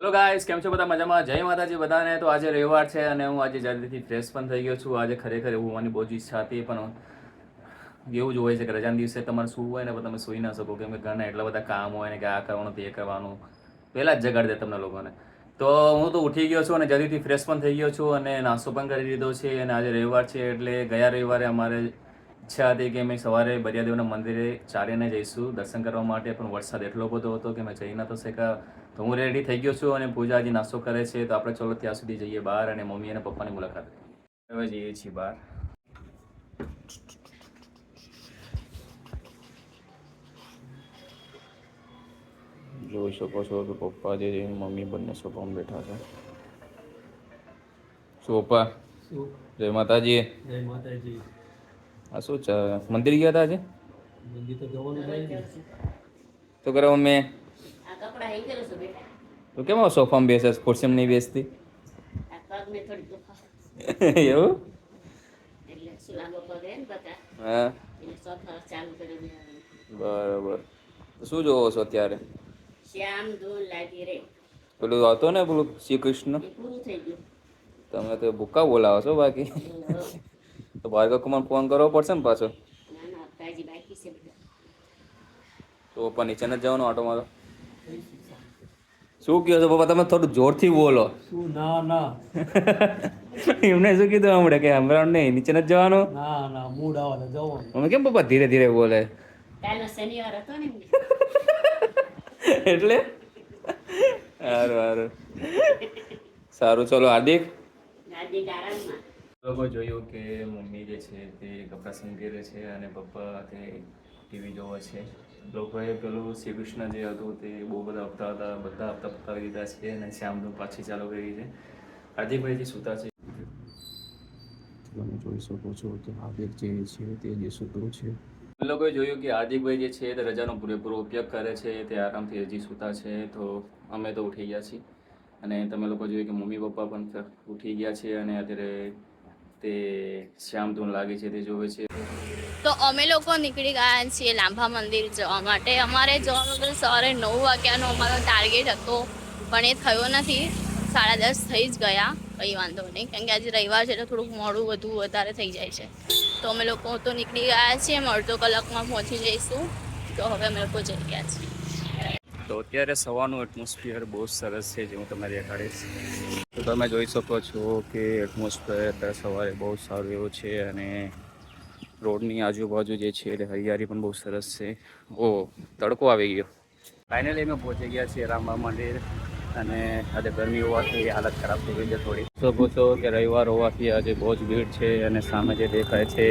Hello guys, કેમ છો બધા? મજામાં? જય માતાજી બધાને. તો આજે રવિવાર છે અને હું આજે જલ્દીથી ફ્રેશ પણ થઈ ગયો છું. આજે ખરેખર એવું હોવાની બહુ જ ઈચ્છા હતી, પણ એવું જ હોય છે કે રજાના દિવસે તમારે સૂવું હોય ને પણ તમે સૂઈ ના શકો, કેમ કે ઘરના એટલા બધા કામ હોય ને કે આ કરવાનું તે કરવાનું, પહેલાં જ જગાડી દે તમને લોકોને. તો હું તો ઉઠી ગયો છું અને જલ્દીથી ફ્રેશ પણ થઈ ગયો છું અને નાસ્તો પણ કરી લીધો છે. અને આજે રવિવાર છે એટલે ગયા રવિવારે અમારે ઈચ્છા હતી કે અમે સવારે બરિયાદેવના મંદિરે ચાલીને જઈશું દર્શન કરવા માટે, પણ વરસાદ એટલો બધો હતો કે મેં જઈ નતો શક્યા. તો હું રેડી થઈ ગયો છું અને પૂજા હજી નાસ્તો કરે છે, તો આપણે ચલો ત્યાં સુધી જઈએ બહાર અને મમ્મી અને પપ્પાની મુલાકાત લઈએ. હવે જઈએ છીએ બહાર. જોઈ શકો છો કે પપ્પા જે મમ્મી બંને સોફામાં બેઠા છે. સોફા. જય માતાજી. જય માતાજી. આ શું છે? મંદિર ગયા હતા આજે? મંદિર તો જવાનું થાય ને. તો કરો મમ્મી. આ કપડા હઈ ગયેલું છે બેટા. તો કેમ સોફામાં બેસે, ખુરશીમાં નહીં બેસતી? આ પગને થોડી દુખાવે એવું? એટલે સુલાબો પગ હે ને બધા હા, એટલે સોફા ચાલુ કરી દેવાનું. બરાબર. તો શું જોવો છો અત્યારે? શ્યામ ધૂન લાગી રે પેલું આવતો ને પેલું શ્રી કૃષ્ણ. એ પૂરું થઈ ગયું. તમે તો ભૂકા બોલાવો છો બાકી. તો ભાર્ગવ કુમાર ફોન કરવો પડશે ને પાછો. ના ના કાજી બાકી છે બધા. તો પપ્પા નીચે નથી જવાનું આટો મારો? શું કહો છો પપ્પા? તમે થોડું જોરથી બોલો. શું? ના ના એમને શું કીધું હમણાં કે હમણાં નહીં, નીચે નથી જવાનું? ના ના મૂડ આવે તો જવાનું. અમે કેમ પપ્પા ધીરે ધીરે બોલે? કાલનો શનિવાર હતો ને એમને. એટલે સારું સારું સારું, ચલો હાર્દિક. ગાદી આરામમાં. લોકો જોયું કે મમ્મી જે છે તે કપડાં સંકેલે છે અને પપ્પા તે ટીવી જોવે છે. લોકોએ પેલું શ્રી કૃષ્ણ જે હતું તે બહુ બધા હપ્તા હતા, બધા હપ્તા પતાવી દીધા છે અને શ્યામનું પાછી ચાલુ કરી છે. હાર્દિકભાઈ જે સૂતા છે, તમે જોઈ શકો છો કે હાર્દિક જે છે તે જે સૂતું છે. લોકોએ જોયું કે હાર્દિકભાઈ જે છે તે રજાનો પૂરેપૂરો ઉપયોગ કરે છે, તે આરામથી હજી સૂતા છે. તો અમે તો ઉઠી ગયા છીએ અને તમે લોકો જોયું કે મમ્મી પપ્પા પણ ઉઠી ગયા છે અને અત્યારે તે શ્યામ ધૂન લાગે છે તે જોવે છે. તો અમે લોકો નીકળી ગયા છીએ લાંભા મંદિર જવા માટે. અમારે જવાનું હતું સવારે 9 વાગ્યાનો અમારો ટાર્ગેટ હતો, પણ એ થયો નથી. 10:30 થઈ જ ગયા. કંઈ વાંધો નહીં, કેમ કે આજે રવિવાર છે એટલે થોડુંક મોડું વધારે થઈ જાય છે. તો અમે લોકો તો નીકળી ગયા છીએ. અમે અડધો કલાકમાં પહોંચી જઈશું. તો હવે અમે લોકો જઈ ગયા છીએ. તો અત્યારે સવારનું એટમોસ્ફિયર બહુ સરસ છે, જે હું તમને દેખાડીશ. તો તમે જોઈ શકો છો કે એટમોસ્ફિયર અત્યારે સવારે બહુ સારું એવું છે અને રોડની આજુબાજુ જે છે એ હરિયાળી પણ બહુ સરસ છે. ઓ તડકો આવી ગયો. ફાઇનલી અમે પહોંચી ગયા છીએ રામબા મંદિર અને આજે ગરમી હોવાથી હાલત ખરાબ થઈ ગઈ છે થોડી. શકો છો કે રવિવાર હોવાથી આજે બહુ જ ભીડ છે અને સામે જે દેખાય છે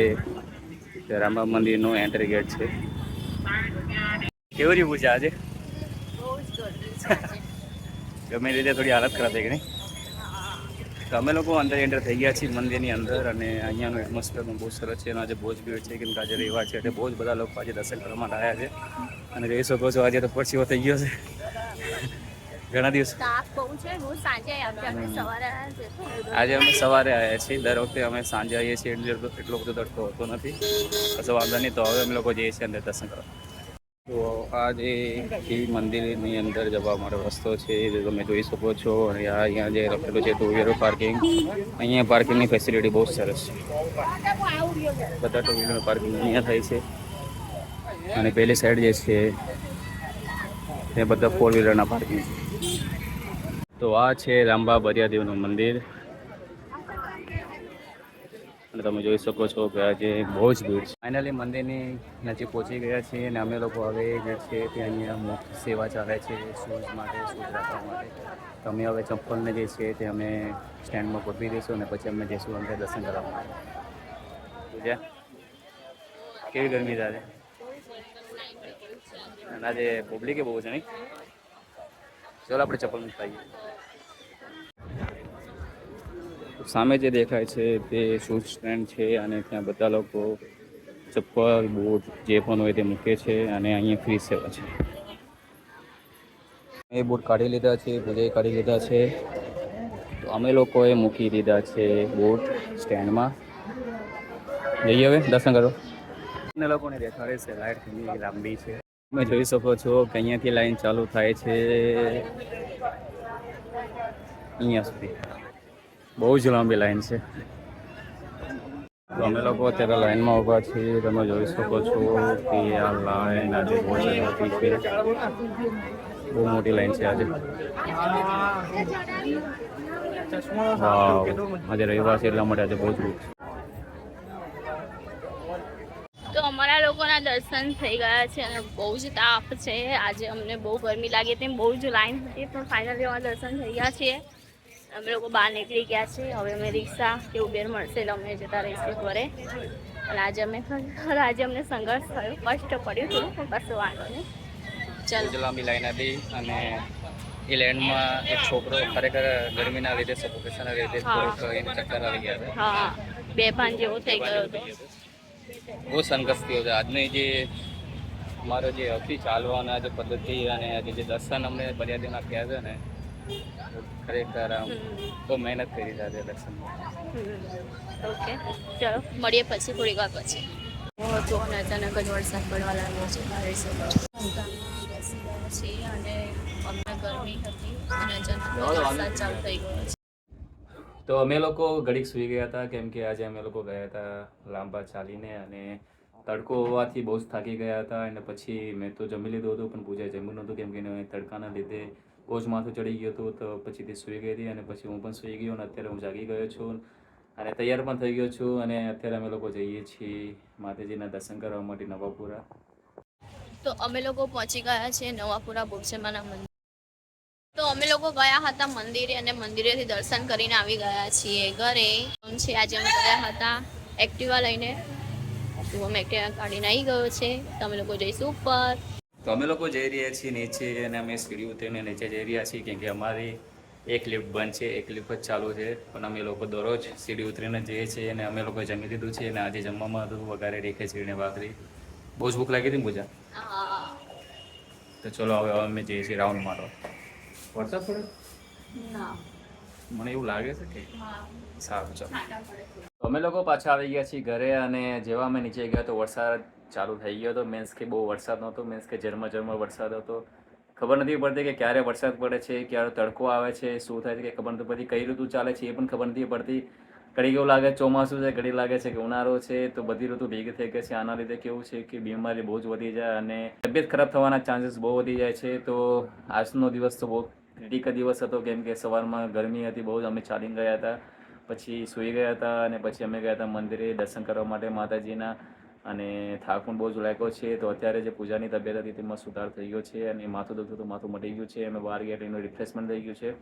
તે રામબા મંદિરનો એન્ટ્રી ગેટ છે. કેવું રહ્યું છે આજે? ગમે રીતે થોડી હાલત ખરાબ થઈ ગઈ નહીં? તો અમે લોકો અંદર એન્ટર થઈ ગયા છીએ મંદિરની અંદર અને અહીંયાનું એટમોસ્ફિયર પણ બહુ સરસ છે અને આજે બહુ જ ભીડ છે, કેમ કે આજે રવિવાર છે એટલે બહુ જ બધા લોકો આજે દર્શન કરવા માટે આવ્યા છે. અને જોઈ શકો છો આજે તો પરસીઓ થઈ ગયો છે ઘણા દિવસ. આજે અમે સવારે આવ્યા છીએ. દર વખતે અમે સાંજે આવીએ છીએ એટલે એટલો બધો તડકો હોતો નથી. કશો વાંધો નહીં. તો હવે અમે લોકો જઈએ છીએ અંદર દર્શન કરવા. તો આ જે મંદિરની અંદર જવા મારો રસ્તો છે જે તમે જોઈ શકો છો. અહીંયા જે લખેલું છે ટુ વ્હીલર પાર્કિંગ. અહીંયા પાર્કિંગની ફેસિલિટી બહુ સરસ છે. બધા ટુ વ્હીલર પાર્કિંગ અહીંયા થાય છે અને પેલી સાઈડ જે છે તે બધા ફોર વ્હીલરના પાર્કિંગ છે. તો આ છે રામબા બરિયાદેવનું મંદિર અને તમે જોઈ શકો છો કે આજે બહુ જ ભીડ છે. ફાઇનલી મંદિરની નજીક પહોંચી ગયા છીએ અને અમે લોકો હવે જે છે તે અહીંયા મુફ્ત સેવા ચાલે છે શૂઝ માટે, શૂઝ રાખવા માટે. તો અમે હવે ચપ્પલને જે છે તે અમે સ્ટેન્ડમાં ગોઠવી દઈશું અને પછી અમે જઈશું અંદર દર્શન કરવા માટે. કેવી ગરમી થાય અને આજે પબ્લિકે બહુ છે નહીં? ચાલો આપણે ચપ્પલ મૂકીએ. સામે જે દેખાય છે તે શૂઝ સ્ટેન્ડ છે અને ત્યાં બધા લોકો ચપ્પલ, બૂટ જે પણ હોય તે મૂકે છે અને અહીંયા ફ્રી સેવા છે. એ બૂટ કાઢી લીધા છે, બધા કાઢી લીધા છે. તો અમે લોકોએ મૂકી દીધા છે બૂટ સ્ટેન્ડમાં. જઈએ હવે દર્શન કરો. અને લોકોને દેખાડે છે લાઈટ ઘણી લાંબી છે. તમે જોઈ શકો છો કે અહીંયાથી લાઈન ચાલુ થાય છે અહીંયા સુધી બહુ જ લાંબી લાઈન છે. તો અમે લોકો અત્યારે લાઈનમાં ઊભા છીએ. તમે જોઈ શકો છો કે આ લાઈન આજે બહુ જ મોટી છે. બહુ મોટી લાઈન છે આજે. વાવ, આજે રવિવાર છે એટલા માટે આજે બહુ જ ભીડ છે. તો અમારા લોકોના દર્શન થઈ ગયા છે અને બહુ જ તાપ છે. આજે અમને બહુ ગરમી લાગી હતી, બહુ જ લાઈન હતી, પણ ફાઇનલી અમારા દર્શન થઈ ગયા છે. અમે લોકો બહાર નીકળી ગયા છે. હવે અમે રિક્ષા કે ઉબેર મળશે એટલે અમે જતા રહીશું ઘરે. અને આજે અમને સંઘર્ષ થયો, કષ્ટ પડ્યું થોડું, પણ કશું વાંધો નહીં. ચાલો. બહુ જ લાંબી લાઈન હતી અને એ લાઈનમાં એક છોકરો ખરેખર ગરમીના લીધે સફોકેશનના લીધે થોડુંક એને ચક્કર આવી ગયા હતા. હા, 2-5 જેવો થઈ ગયો હતો. બહુ સંઘર્ષ થયો છે. આજની જે અમારો જે હતી ચાલવાના જે પદ્ધતિ અને આજે જે દર્શન અમને મર્યાદિના થયા છે ને, ખરેખર બહુ મહેનત કરી છે આજે દર્શનમાં. ઓકે, ચલો મળીએ પછી થોડીક વાર પછી. જો અને અચાનક જ વરસાદ પડવા લાગ્યો છે. બેસી ગયા છીએ અને અમને ગરમી હતી અને અચાનક વરસાદ ચાલુ થઈ ગયો છે. તો અમે લોકો ઘડીક સૂઈ ગયા હતા કેમ કે આજે અમે લોકો ગયા હતા લાંબા ચાલીને અને તડકો હોવાથી બહુ જ થાકી ગયા હતા. અને પછી મેં તો જમી લીધું હતું પણ પૂજા જમ્યું નહોતું કેમ કે તડકાના લીધે બહુ જ માથું ચડી ગયું હતું. તો પછી તે સૂઈ ગઈ હતી અને પછી હું પણ સૂઈ ગયો અને અત્યારે હું જાગી ગયો છું અને તૈયાર પણ થઈ ગયો છું. અને અત્યારે અમે લોકો જઈએ છીએ માતાજીના દર્શન કરવા માટે નવાપુરા. તો અમે લોકો પહોંચી ગયા છીએ નવાપુરા બોક્ષમાના મંદિર. તો અમે લોકો ગયા હતા મંદિરે અને મંદિરેથી દર્શન કરીને આવી ગયા છીએ ઘરે. છે આજે અમે ગયા હતા એક્ટિવા લઈને. તો અમે એક્ટિવા કાઢીને આવી ગયો છે. તો અમે લોકો જઈશું ઉપર. તો અમે લોકો જઈ રહ્યા છીએ નીચે અને અમે સીડી ઉતરીને નીચે જઈ રહ્યા છીએ કેમ કે અમારી એક લિફ્ટ બંધ છે, એક લિફ્ટ જ ચાલુ છે. પણ અમે લોકો દરરોજ સીડી ઉતરીને જઈએ છીએ અને અમે લોકો જમી લીધું છે અને આજે જમવામાં હતું વઘારે રેખે ચીડીને ભાખરી. બહુ જ ભૂખ લાગી હતી પૂજા. તો ચલો હવે અમે જઈએ છીએ રાઉન્ડ મારવા. વરસાદ પડે? ના, મને એવું લાગે છે કે સારું ચાલો. ઠંડા પડે. અમે લોકો પાછા આવી ગયા છીએ ઘરે અને જેવા અમે નીચે ગયા તો વરસાદ ચાલુ થઈ ગયો હતો. મીન્સ કે બહુ વરસાદ નહોતો, મીન્સ કે ઝરમર વરસાદ હતો. ખબર નથી પડતી કે ક્યારે વરસાદ પડે છે, ક્યારે તડકો આવે છે, શું થાય છે કે ખબર નથી પડતી. કઈ ઋતુ ચાલે છે એ પણ ખબર નથી પડતી. ઘડી એવું લાગે ચોમાસું છે, ઘડી લાગે છે કે ઉનાળો છે. તો બધી ઋતુ ભેગી થઈ ગઈ છે. આના લીધે કેવું છે કે બીમારી બહુ જ વધી જાય અને તબિયત ખરાબ થવાના ચાન્સીસ બહુ વધી જાય છે. તો આજનો દિવસ તો બહુ ક્રિટિકલ દિવસ હતો કેમ કે સવારમાં ગરમી હતી બહુ જ. અમે ચાલીને ગયા હતા, પછી સૂઈ ગયા હતા અને પછી અમે ગયા હતા મંદિરે દર્શન કરવા માટે માતાજીના. અને થાક પણ બહુ જ લાગ્યો છે. તો અત્યારે જે પૂજાની તબિયત હતી તેમાં સુધાર થઈ ગયો છે અને માથું દુખતું તો માથું મટી ગયું છે. અમે બહાર ગયા એનું રિફ્રેશમેન્ટ થઈ ગયું છે.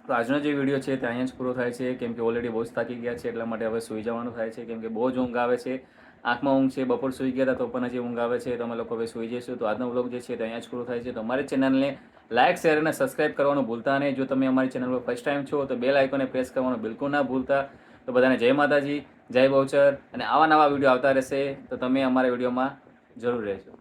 તો આજનો જે વિડીયો છે તે અહીંયા જ પૂરો થાય છે કેમ કે ઓલરેડી બહુ જ થાકી ગયા છે એટલા માટે હવે સૂઈ જવાનું થાય છે કેમ કે બહુ જ ઊંઘ આવે છે. આંખમાં ઊંઘ છે. બપોર સૂઈ ગયા હતા તો પણ હજી ઊંઘ આવે છે. તો અમે લોકો હવે સૂઈ જઈશું. તો આજનો વ્લોગ જે છે તે અહીંયા જ પૂરો થાય છે. તો અમારી ચેનલને લાઇક, શેર અને સબસ્ક્રાઇબ કરવાનું ભૂલતા નહીં. જો તમે અમારી ચેનલ પર ફર્સ્ટ ટાઈમ છો તો બેલ આઇકોને પ્રેસ કરવાનું બિલકુલ ના ભૂલતા. તો બધાને જય માતાજી, જય બહુચર અને આવા નવા વિડીયો આવતા રહેશે. તો તમે અમારા વિડીયોમાં જરૂર રહેજો.